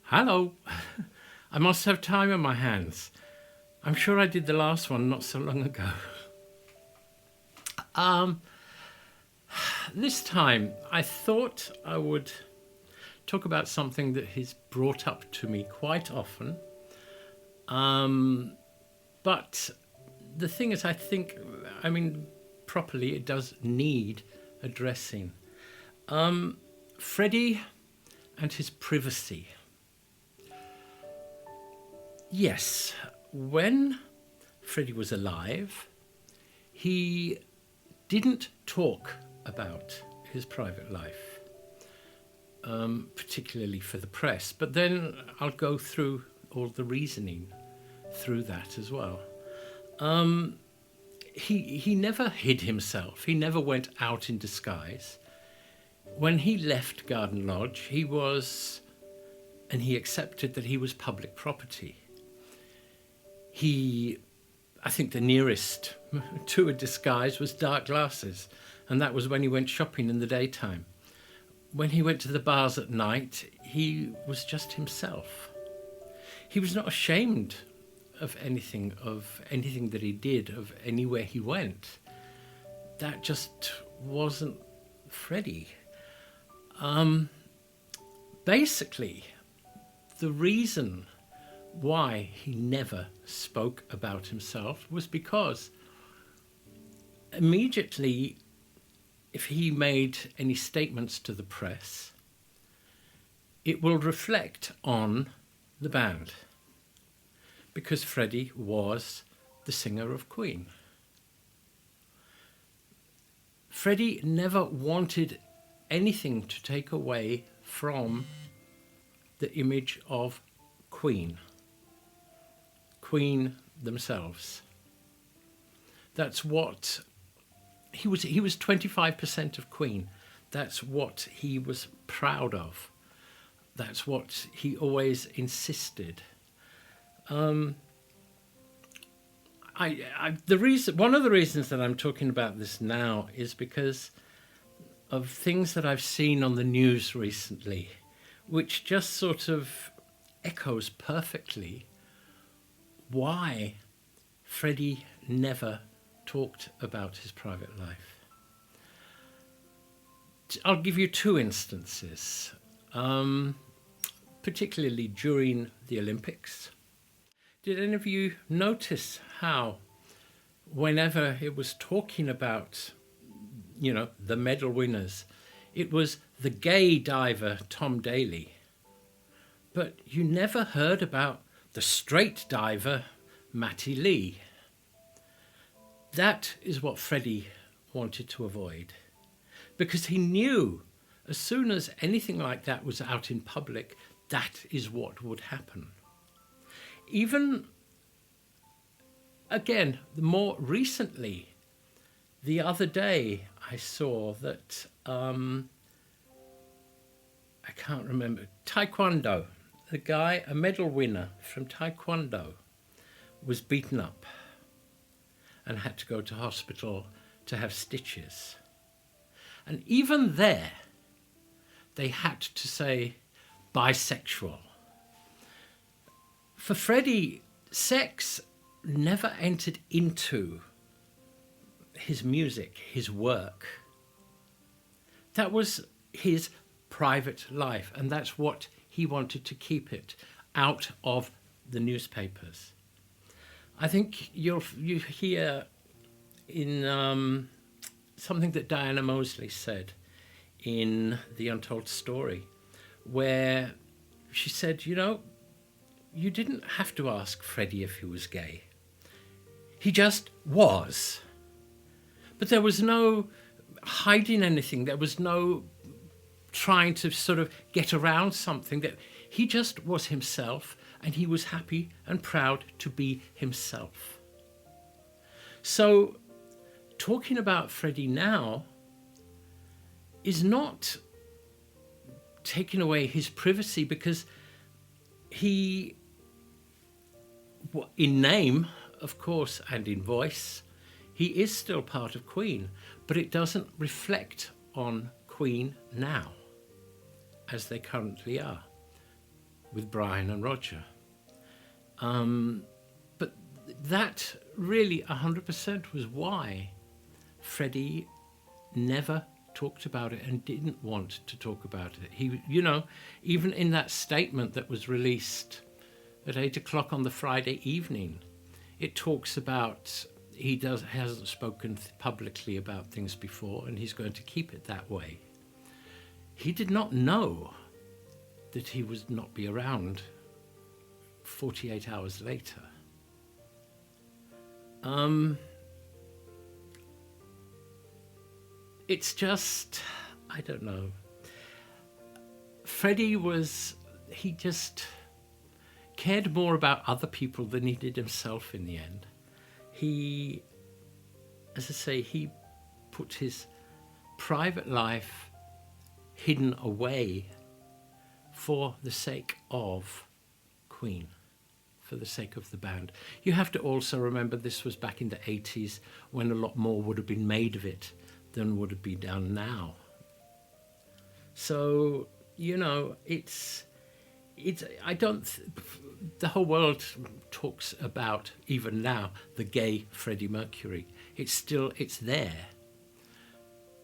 Hello. I must have time on my hands. I'm sure I did the last one not so long ago. Um, this time I thought I would talk about something that is brought up to me quite often. But the thing is, properly it does need addressing. Freddie and his privacy. Yes, when Freddie was alive, he didn't talk about his private life, particularly for the press. But then I'll go through all the reasoning through that as well. He never hid himself. He never went out in disguise. When he left Garden Lodge, he accepted that he was public property. I think the nearest to a disguise was dark glasses, and that was when he went shopping in the daytime. When he went to the bars at night, he was just himself. He was not ashamed of anything that he did, of anywhere he went. That just wasn't Freddie. Basically, the reason why he never spoke about himself was because immediately, if he made any statements to the press, it will reflect on the band, because Freddie was the singer of Queen. Freddie never wanted anything to take away from the image of Queen themselves. That's what he was 25% of Queen. That's what he was proud of. That's what he always insisted. One of the reasons that I'm talking about this now is because of things that I've seen on the news recently, which just sort of echoes perfectly why Freddie never talked about his private life. I'll give you two instances, particularly during the Olympics. Did any of you notice how whenever it was talking about, the medal winners, it was the gay diver Tom Daley, but you never heard about the straight diver Matty Lee? That is what Freddie wanted to avoid, because he knew as soon as anything like that was out in public, that is what would happen. Even, again, more recently, the other day I saw that, I can't remember, Taekwondo, a medal winner from Taekwondo, was beaten up and had to go to hospital to have stitches. And even there, they had to say bisexual. For Freddie, sex never entered into his music, his work. That was his private life, and that's what he wanted to keep it out of the newspapers. I think you hear in something that Diana Mosley said in The Untold Story, where she said, you didn't have to ask Freddie if he was gay. He just was. But there was no hiding anything. There was no trying to sort of get around something. That he just was himself, and he was happy and proud to be himself. So talking about Freddie now is not taking away his privacy, because he, in name, of course, and in voice, he is still part of Queen, but it doesn't reflect on Queen now, as they currently are. with Brian and Roger. But that really 100% was why Freddie never talked about it and didn't want to talk about it. He, even in that statement that was released at 8 o'clock on the Friday evening, it talks about hasn't spoken publicly about things before, and he's going to keep it that way. He did not know that he would not be around 48 hours later. It's just, I don't know. Freddie he just cared more about other people than he did himself in the end. He, as I say, he put his private life hidden away for the sake of Queen, for the sake of the band. You have to also remember this was back in the 80s when a lot more would have been made of it than would have been done now. So, the whole world talks about, even now, the gay Freddie Mercury. It's there.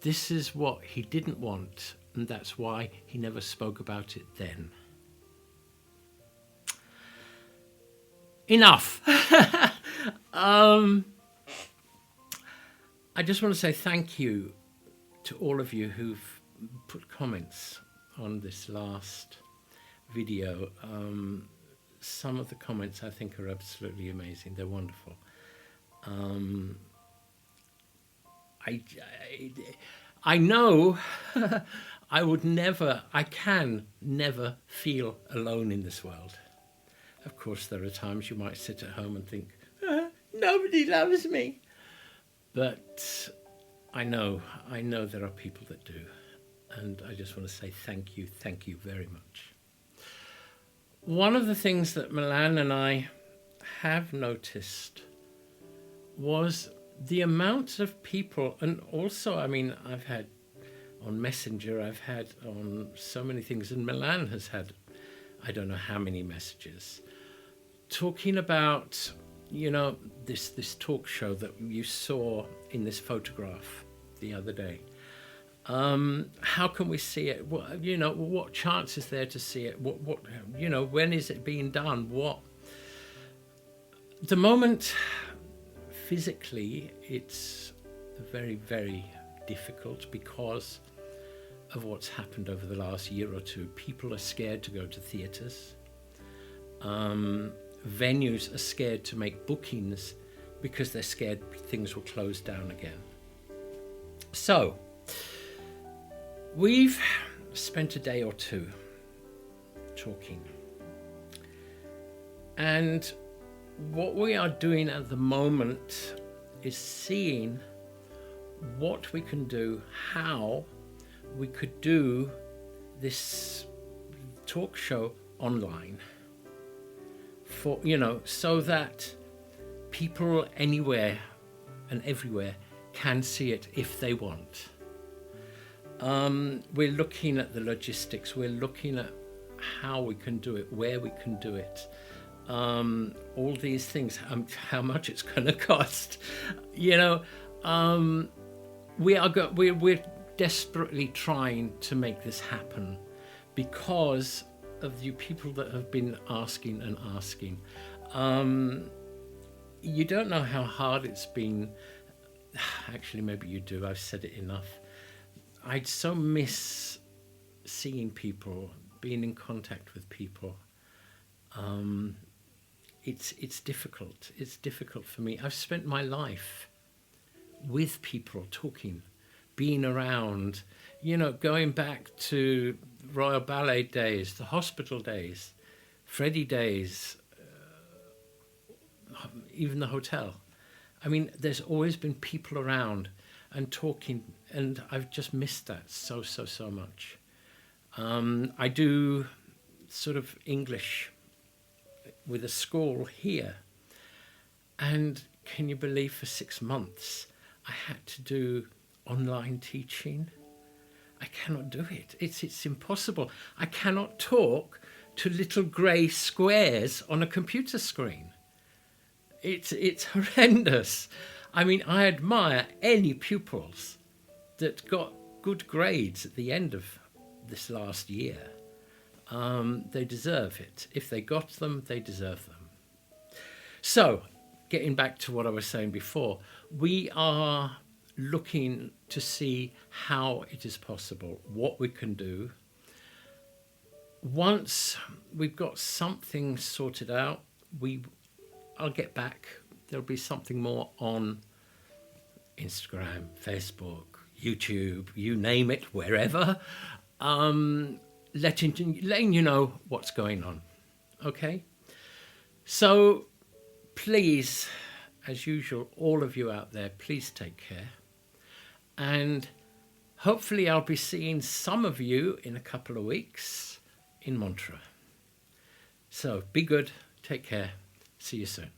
This is what he didn't want, and that's why he never spoke about it then. Enough. I just want to say thank you to all of you who've put comments on this last video. Some of the comments I think are absolutely amazing. They're wonderful. I know I can never feel alone in this world. Of course, there are times you might sit at home and think, nobody loves me. But I know there are people that do. And I just want to say thank you very much. One of the things that Milan and I have noticed was the amount of people, and also, I've had on Messenger, I've had on so many things, and Milan has had, I don't know how many messages, talking about, this talk show that you saw in this photograph the other day. How can we see it? What chance is there to see it? When is it being done? The moment, physically, it's very, very difficult because of what's happened over the last year or two. People are scared to go to theatres. Venues are scared to make bookings because they're scared things will close down again. So, we've spent a day or two talking. And what we are doing at the moment is seeing what we can do, how we could do this talk show online for, so that people anywhere and everywhere can see it if they want. We're looking at the logistics. We're looking at how we can do it, where we can do it, all these things, how much it's going to cost. We're desperately trying to make this happen because of you people that have been asking and asking. You don't know how hard it's been. Actually, maybe you do. I've said it enough. I so miss seeing people, being in contact with people. It's difficult. It's difficult for me. I've spent my life with people, talking, being around, going back to Royal Ballet days, the hospital days, Freddie days, even the hotel. There's always been people around and talking, and I've just missed that so much. I do sort of English with a school here, and can you believe for 6 months I had to do online teaching? I cannot do it. It's impossible. I cannot talk to little grey squares on a computer screen. It's horrendous. I mean, I admire any pupils that got good grades at the end of this last year. They deserve it. If they got them, they deserve them. So, getting back to what I was saying before, we are looking to see how it is possible, what we can do. Once we've got something sorted out, I'll get back. There'll be something more on Instagram, Facebook, YouTube, you name it, wherever, letting you know what's going on. Okay? So please, as usual, all of you out there, please take care. And hopefully I'll be seeing some of you in a couple of weeks in Montreux. So be good, take care, see you soon.